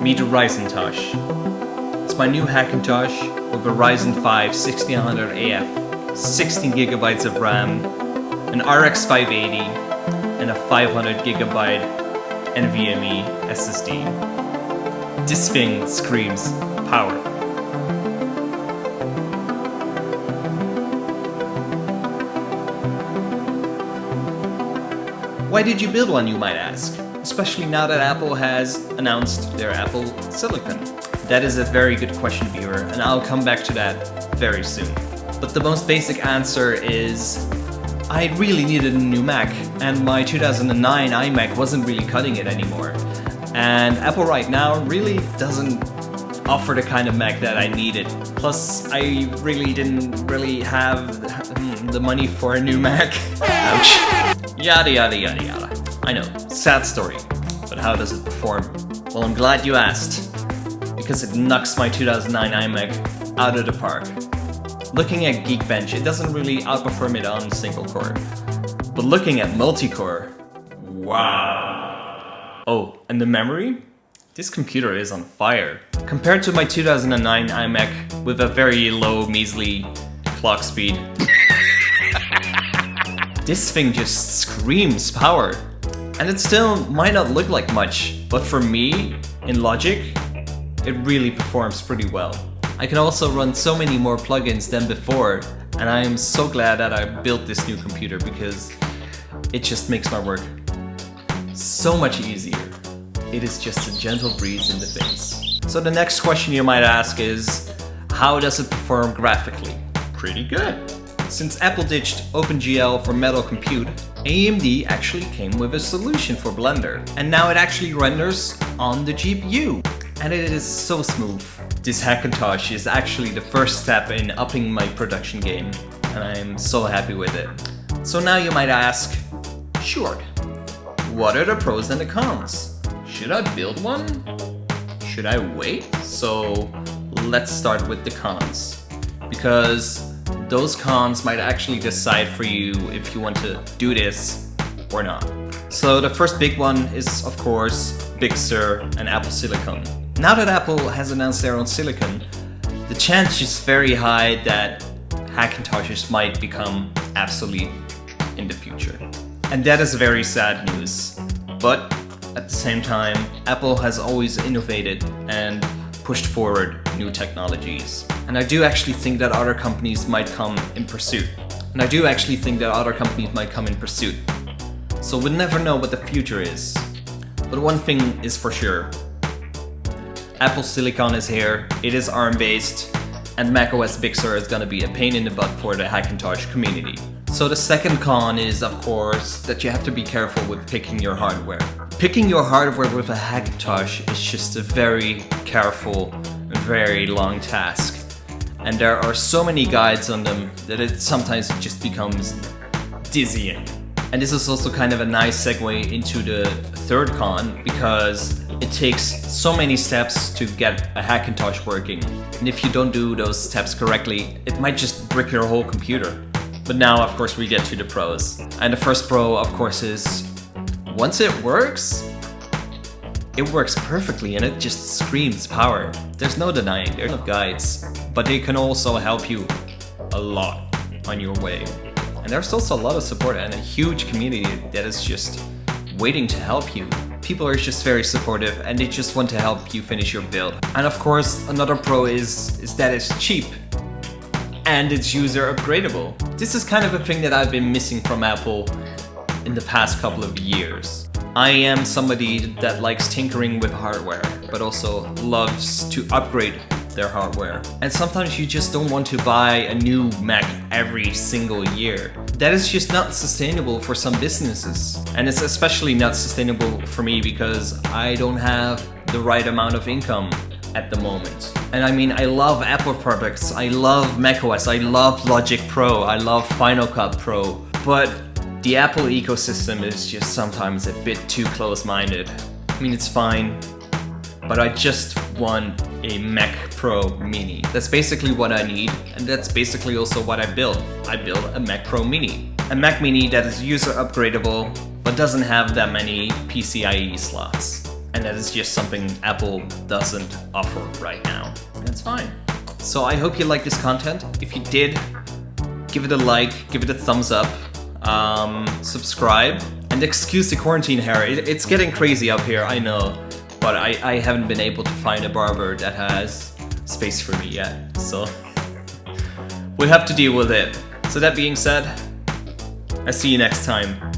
Meet Hackintosh. It's my new Hackintosh with a Ryzen 5 1600 AF, 16 gigabytes of RAM, an RX 580, and a 500 gigabyte NVMe SSD. This thing screams power. Why did you build one, you might ask? Especially now that Apple has announced their Apple Silicon. That is a very good question, viewer, and I'll come back to that very soon. But the most basic answer is I really needed a new Mac, and my 2009 iMac wasn't really cutting it anymore. And Apple right now really doesn't offer the kind of Mac that I needed. Plus, I really didn't have the money for a new Mac. Ouch. Yada yada yada yada. I know, sad story, but how does it perform? Well, I'm glad you asked, because it knocks my 2009 iMac out of the park. Looking at Geekbench, it doesn't really outperform it on single core, but looking at multi-core, wow! Oh, and the memory? This computer is on fire. Compared to my 2009 iMac with a very low, measly clock speed, this thing just screams power. And it still might not look like much, but for me, in Logic, it really performs pretty well. I can also run so many more plugins than before, and I am so glad that I built this new computer because it just makes my work so much easier. It is just a gentle breeze in the face. So the next question you might ask is, how does it perform graphically? Pretty good. Since Apple ditched OpenGL for Metal Compute, AMD actually came with a solution for Blender. And now it actually renders on the GPU. And it is so smooth. This Hackintosh is actually the first step in upping my production game. And I'm so happy with it. So now you might ask, sure, what are the pros and the cons? Should I build one? Should I wait? So let's start with the cons. Because those cons might actually decide for you if you want to do this or not. So the first big one is, of course, Big Sur and Apple Silicon. Now that Apple has announced their own silicon, the chance is very high that Hackintoshes might become obsolete in the future. And that is very sad news. But at the same time, Apple has always innovated and pushed forward new technologies. And I do actually think that other companies might come in pursuit. So we'll never know what the future is. But one thing is for sure. Apple Silicon is here, it is ARM-based, and macOS Big Sur is gonna be a pain in the butt for the Hackintosh community. So the second con is, of course, that you have to be careful with picking your hardware. Picking your hardware with a Hackintosh is just a very careful, very long task. And there are so many guides on them that it sometimes just becomes dizzying. And this is also kind of a nice segue into the third con, because it takes so many steps to get a Hackintosh working. And if you don't do those steps correctly, it might just brick your whole computer. But now, of course, we get to the pros. And the first pro, of course, is once it works perfectly and it just screams power. There's no denying, there's no guides, but they can also help you a lot on your way. And there's also a lot of support and a huge community that is just waiting to help you. People are just very supportive and they just want to help you finish your build. And of course, another pro is that it's cheap and it's user upgradable. This is kind of a thing that I've been missing from Apple in the past couple of years. I am somebody that likes tinkering with hardware, but also loves to upgrade their hardware. And sometimes you just don't want to buy a new Mac every single year. That is just not sustainable for some businesses. And it's especially not sustainable for me because I don't have the right amount of income at the moment. And I mean, I love Apple products, I love macOS, I love Logic Pro, I love Final Cut Pro, but the Apple ecosystem is just sometimes a bit too close-minded. I mean, it's fine, but I just want a Mac Pro Mini. That's basically what I need, and that's basically also what I built. I built a Mac Pro Mini. A Mac Mini that is user upgradable, but doesn't have that many PCIe slots. And that is just something Apple doesn't offer right now. And that's fine. So I hope you liked this content. If you did, give it a like, give it a thumbs up, subscribe, and excuse the quarantine hair. It's getting crazy up here, I know, but I haven't been able to find a barber that has space for me yet, so we'll have to deal with it. So that being said, I'll see you next time.